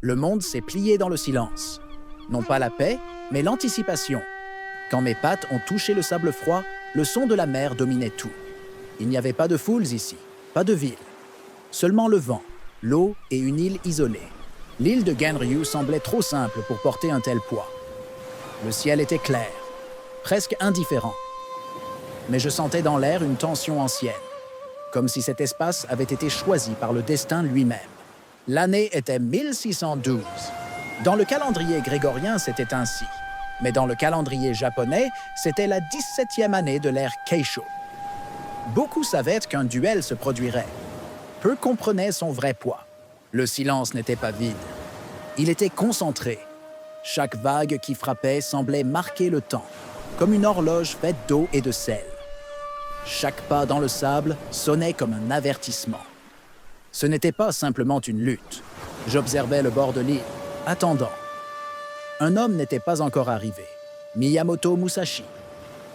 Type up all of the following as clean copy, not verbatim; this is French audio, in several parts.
Le monde s'est plié dans le silence. Non pas la paix, mais l'anticipation. Quand mes pattes ont touché le sable froid, le son de la mer dominait tout. Il n'y avait pas de foules ici, pas de ville. Seulement le vent, l'eau et une île isolée. L'île de Ganryu semblait trop simple pour porter un tel poids. Le ciel était clair, presque indifférent. Mais je sentais dans l'air une tension ancienne, comme si cet espace avait été choisi par le destin lui-même. L'année était 1612. Dans le calendrier grégorien, c'était ainsi. Mais dans le calendrier japonais, c'était la 17e année de l'ère Keisho. Beaucoup savaient qu'un duel se produirait. Peu comprenaient son vrai poids. Le silence n'était pas vide. Il était concentré. Chaque vague qui frappait semblait marquer le temps, comme une horloge faite d'eau et de sel. Chaque pas dans le sable sonnait comme un avertissement. Ce n'était pas simplement une lutte. J'observais le bord de l'île, attendant. Un homme n'était pas encore arrivé, Miyamoto Musashi.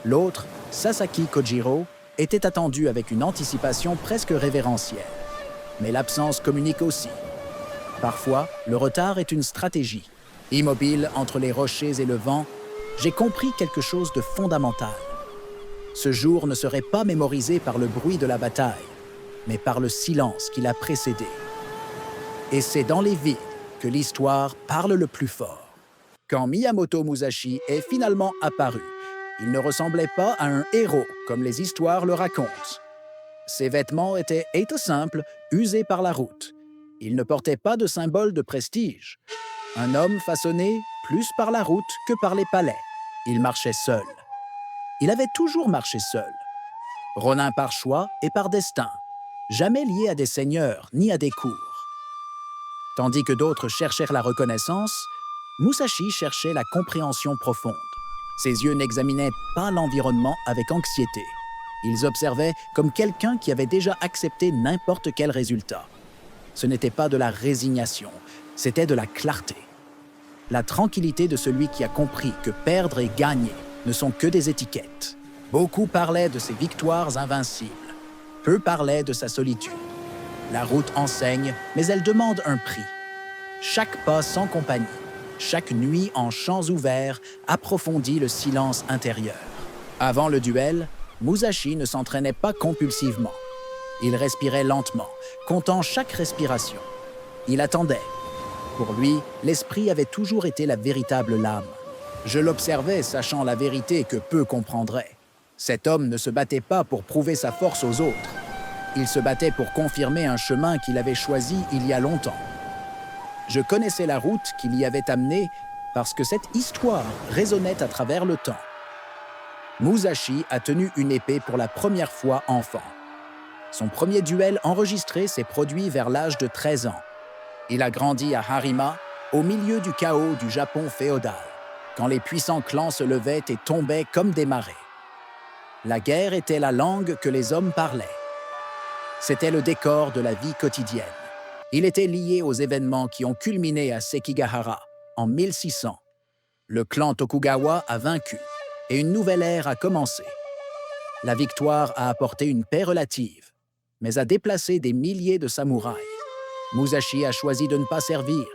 L'autre, Sasaki Kojiro, était attendu avec une anticipation presque révérentielle. Mais l'absence communique aussi. Parfois, le retard est une stratégie. Immobile entre les rochers et le vent, j'ai compris quelque chose de fondamental. Ce jour ne serait pas mémorisé par le bruit de la bataille, mais par le silence qui l'a précédé. Et c'est dans les vides que l'histoire parle le plus fort. Quand Miyamoto Musashi est finalement apparu, il ne ressemblait pas à un héros comme les histoires le racontent. Ses vêtements étaient simples, usés par la route. Il ne portait pas de symbole de prestige. Un homme façonné plus par la route que par les palais. Il marchait seul. Il avait toujours marché seul. Ronin par choix et par destin. Jamais lié à des seigneurs ni à des cours. Tandis que d'autres cherchèrent la reconnaissance, Musashi cherchait la compréhension profonde. Ses yeux n'examinaient pas l'environnement avec anxiété. Ils observaient comme quelqu'un qui avait déjà accepté n'importe quel résultat. Ce n'était pas de la résignation, c'était de la clarté. La tranquillité de celui qui a compris que perdre et gagner ne sont que des étiquettes. Beaucoup parlaient de ses victoires invincibles. Peu parlaient de sa solitude. La route enseigne, mais elle demande un prix. Chaque pas sans compagnie, chaque nuit en champs ouverts approfondit le silence intérieur. Avant le duel, Musashi ne s'entraînait pas compulsivement. Il respirait lentement, comptant chaque respiration. Il attendait. Pour lui, l'esprit avait toujours été la véritable lame. Je l'observais, sachant la vérité que peu comprendraient. Cet homme ne se battait pas pour prouver sa force aux autres. Il se battait pour confirmer un chemin qu'il avait choisi il y a longtemps. Je connaissais la route qui l'y avait amené parce que cette histoire résonnait à travers le temps. Musashi a tenu une épée pour la première fois enfant. Son premier duel enregistré s'est produit vers l'âge de 13 ans. Il a grandi à Harima, au milieu du chaos du Japon féodal, quand les puissants clans se levaient et tombaient comme des marées. La guerre était la langue que les hommes parlaient. C'était le décor de la vie quotidienne. Il était lié aux événements qui ont culminé à Sekigahara en 1600. Le clan Tokugawa a vaincu et une nouvelle ère a commencé. La victoire a apporté une paix relative, mais a déplacé des milliers de samouraïs. Musashi a choisi de ne pas servir.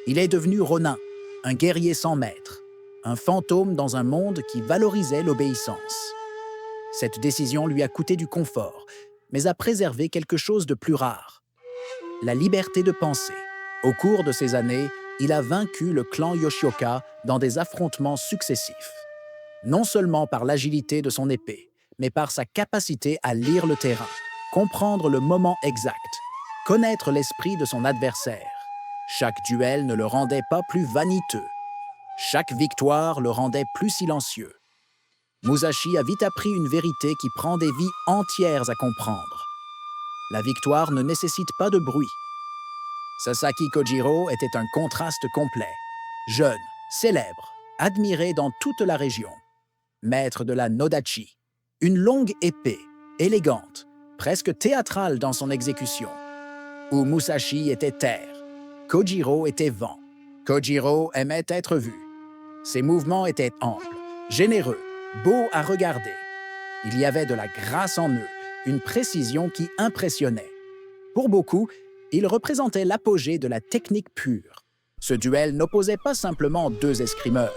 Il est devenu Ronin, un guerrier sans maître, un fantôme dans un monde qui valorisait l'obéissance. Cette décision lui a coûté du confort, mais a préservé quelque chose de plus rare. La liberté de penser. Au cours de ces années, il a vaincu le clan Yoshioka dans des affrontements successifs. Non seulement par l'agilité de son épée, mais par sa capacité à lire le terrain, comprendre le moment exact, connaître l'esprit de son adversaire. Chaque duel ne le rendait pas plus vaniteux. Chaque victoire le rendait plus silencieux. Musashi a vite appris une vérité qui prend des vies entières à comprendre. La victoire ne nécessite pas de bruit. Sasaki Kojiro était un contraste complet. Jeune, célèbre, admiré dans toute la région. Maître de la Nodachi. Une longue épée, élégante, presque théâtrale dans son exécution. Où Musashi était terre, Kojiro était vent. Kojiro aimait être vu. Ses mouvements étaient amples, généreux, beaux à regarder. Il y avait de la grâce en eux, une précision qui impressionnait. Pour beaucoup, il représentait l'apogée de la technique pure. Ce duel n'opposait pas simplement deux escrimeurs.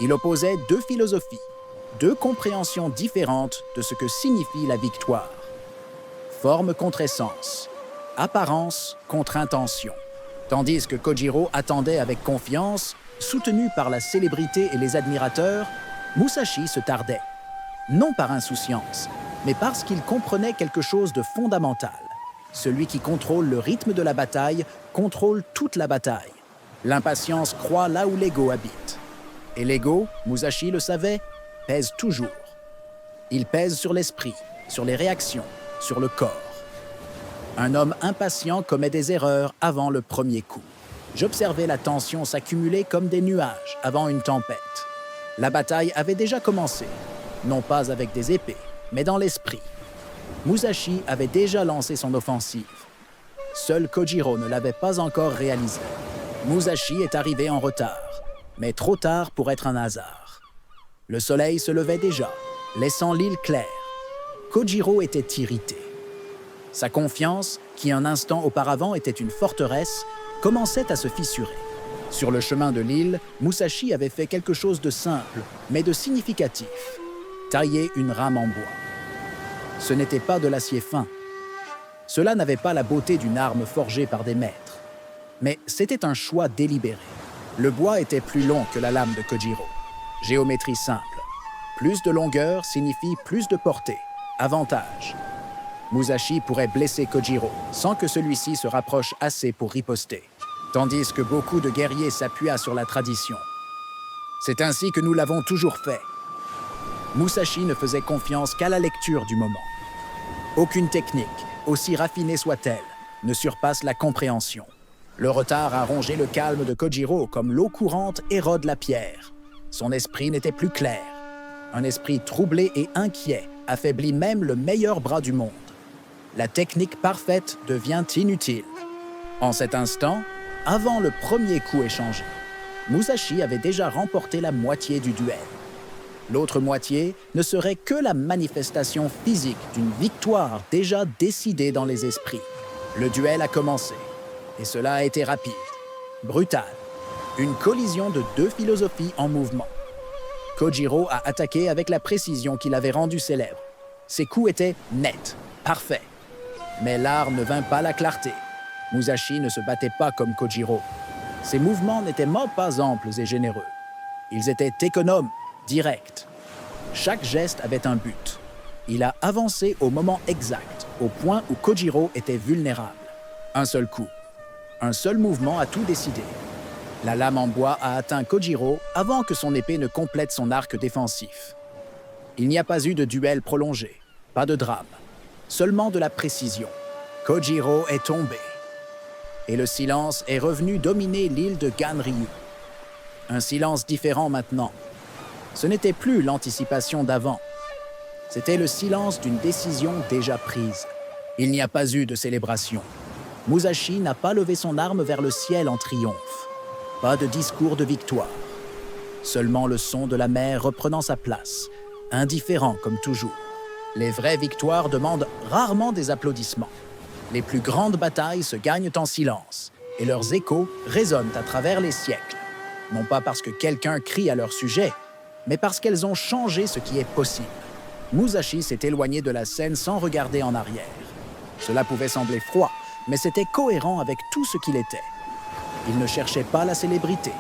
Il opposait deux philosophies, deux compréhensions différentes de ce que signifie la victoire. Forme contre essence, apparence contre intention. Tandis que Kojiro attendait avec confiance, soutenu par la célébrité et les admirateurs, Musashi se tardait. Non par insouciance, mais parce qu'il comprenait quelque chose de fondamental. Celui qui contrôle le rythme de la bataille contrôle toute la bataille. L'impatience croît là où l'ego habite. Et l'ego, Musashi le savait, pèse toujours. Il pèse sur l'esprit, sur les réactions, sur le corps. Un homme impatient commet des erreurs avant le premier coup. J'observais la tension s'accumuler comme des nuages avant une tempête. La bataille avait déjà commencé, non pas avec des épées, mais dans l'esprit. Musashi avait déjà lancé son offensive. Seul Kojiro ne l'avait pas encore réalisé. Musashi est arrivé en retard, mais trop tard pour être un hasard. Le soleil se levait déjà, laissant l'île claire. Kojiro était irrité. Sa confiance, qui un instant auparavant était une forteresse, commençait à se fissurer. Sur le chemin de l'île, Musashi avait fait quelque chose de simple, mais de significatif. Tailler une rame en bois. Ce n'était pas de l'acier fin. Cela n'avait pas la beauté d'une arme forgée par des maîtres. Mais c'était un choix délibéré. Le bois était plus long que la lame de Kojiro. Géométrie simple. Plus de longueur signifie plus de portée. Avantage. Musashi pourrait blesser Kojiro sans que celui-ci se rapproche assez pour riposter, tandis que beaucoup de guerriers s'appuyaient sur la tradition. C'est ainsi que nous l'avons toujours fait. Musashi ne faisait confiance qu'à la lecture du moment. Aucune technique, aussi raffinée soit-elle, ne surpasse la compréhension. Le retard a rongé le calme de Kojiro comme l'eau courante érode la pierre. Son esprit n'était plus clair. Un esprit troublé et inquiet affaiblit même le meilleur bras du monde. La technique parfaite devient inutile. En cet instant, avant le premier coup échangé, Musashi avait déjà remporté la moitié du duel. L'autre moitié ne serait que la manifestation physique d'une victoire déjà décidée dans les esprits. Le duel a commencé, et cela a été rapide, brutal. Une collision de deux philosophies en mouvement. Kojiro a attaqué avec la précision qui l'avait rendu célèbre. Ses coups étaient nets, parfaits. Mais l'art ne vint pas la clarté. Musashi ne se battait pas comme Kojiro. Ses mouvements n'étaient même pas amples et généreux. Ils étaient économes, directs. Chaque geste avait un but. Il a avancé au moment exact, au point où Kojiro était vulnérable. Un seul coup. Un seul mouvement a tout décidé. La lame en bois a atteint Kojiro avant que son épée ne complète son arc défensif. Il n'y a pas eu de duel prolongé, pas de drame. Seulement de la précision. Kojiro est tombé. Et le silence est revenu dominer l'île de Ganryu. Un silence différent maintenant. Ce n'était plus l'anticipation d'avant. C'était le silence d'une décision déjà prise. Il n'y a pas eu de célébration. Musashi n'a pas levé son arme vers le ciel en triomphe. Pas de discours de victoire. Seulement le son de la mer reprenant sa place, indifférent comme toujours. Les vraies victoires demandent rarement des applaudissements. Les plus grandes batailles se gagnent en silence, et leurs échos résonnent à travers les siècles. Non pas parce que quelqu'un crie à leur sujet, mais parce qu'elles ont changé ce qui est possible. Musashi s'est éloigné de la scène sans regarder en arrière. Cela pouvait sembler froid, mais c'était cohérent avec tout ce qu'il était. Il ne cherchait pas la célébrité.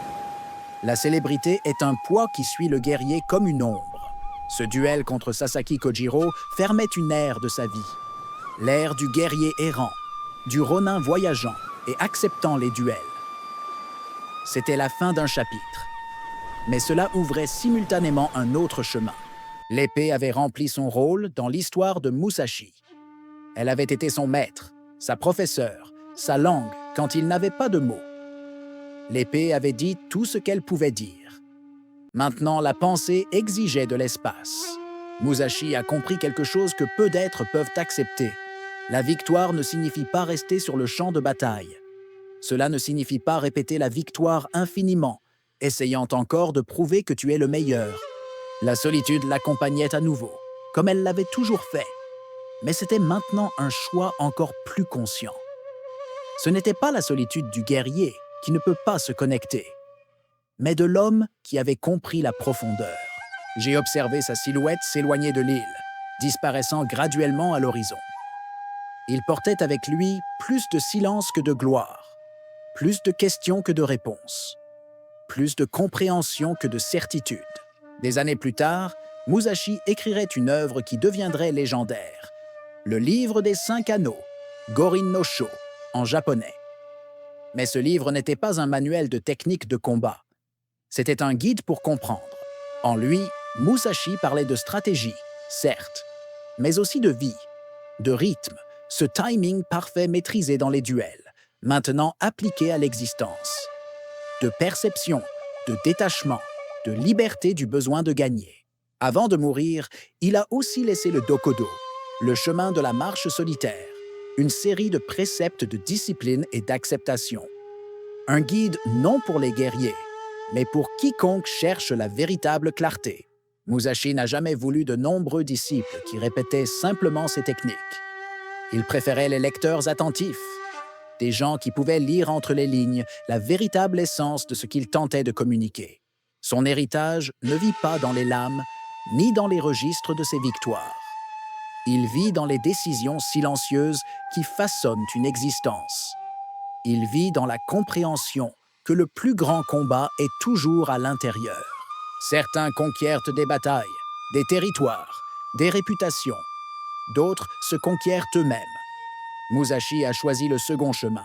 La célébrité est un poids qui suit le guerrier comme une ombre. Ce duel contre Sasaki Kojiro fermait une ère de sa vie. L'ère du guerrier errant, du ronin voyageant et acceptant les duels. C'était la fin d'un chapitre. Mais cela ouvrait simultanément un autre chemin. L'épée avait rempli son rôle dans l'histoire de Musashi. Elle avait été son maître, sa professeure, sa langue quand il n'avait pas de mots. L'épée avait dit tout ce qu'elle pouvait dire. Maintenant, la pensée exigeait de l'espace. Musashi a compris quelque chose que peu d'êtres peuvent accepter. La victoire ne signifie pas rester sur le champ de bataille. Cela ne signifie pas répéter la victoire infiniment, essayant encore de prouver que tu es le meilleur. La solitude l'accompagnait à nouveau, comme elle l'avait toujours fait. Mais c'était maintenant un choix encore plus conscient. Ce n'était pas la solitude du guerrier, qui ne peut pas se connecter, mais de l'homme qui avait compris la profondeur. J'ai observé sa silhouette s'éloigner de l'île, disparaissant graduellement à l'horizon. Il portait avec lui plus de silence que de gloire, plus de questions que de réponses, plus de compréhension que de certitude. Des années plus tard, Musashi écrirait une œuvre qui deviendrait légendaire, le livre des 5 anneaux, Gorin no Sho, en japonais. Mais ce livre n'était pas un manuel de technique de combat. C'était un guide pour comprendre. En lui, Musashi parlait de stratégie, certes, mais aussi de vie, de rythme, ce timing parfait maîtrisé dans les duels, maintenant appliqué à l'existence, de perception, de détachement, de liberté du besoin de gagner. Avant de mourir, il a aussi laissé le Dokodo, le chemin de la marche solitaire, une série de préceptes de discipline et d'acceptation. Un guide non pour les guerriers, mais pour quiconque cherche la véritable clarté. Musashi n'a jamais voulu de nombreux disciples qui répétaient simplement ses techniques. Il préférait les lecteurs attentifs, des gens qui pouvaient lire entre les lignes la véritable essence de ce qu'il tentait de communiquer. Son héritage ne vit pas dans les lames, ni dans les registres de ses victoires. Il vit dans les décisions silencieuses qui façonnent une existence. Il vit dans la compréhension que le plus grand combat est toujours à l'intérieur. Certains conquièrent des batailles, des territoires, des réputations. D'autres se conquièrent eux-mêmes. Musashi a choisi le second chemin.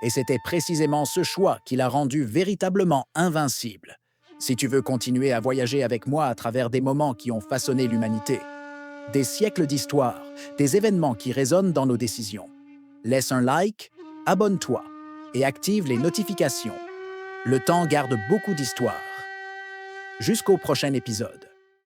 Et c'était précisément ce choix qui l'a rendu véritablement invincible. Si tu veux continuer à voyager avec moi à travers des moments qui ont façonné l'humanité, des siècles d'histoire, des événements qui résonnent dans nos décisions, laisse un like, abonne-toi et active les notifications. Le temps garde beaucoup d'histoires. Jusqu'au prochain épisode.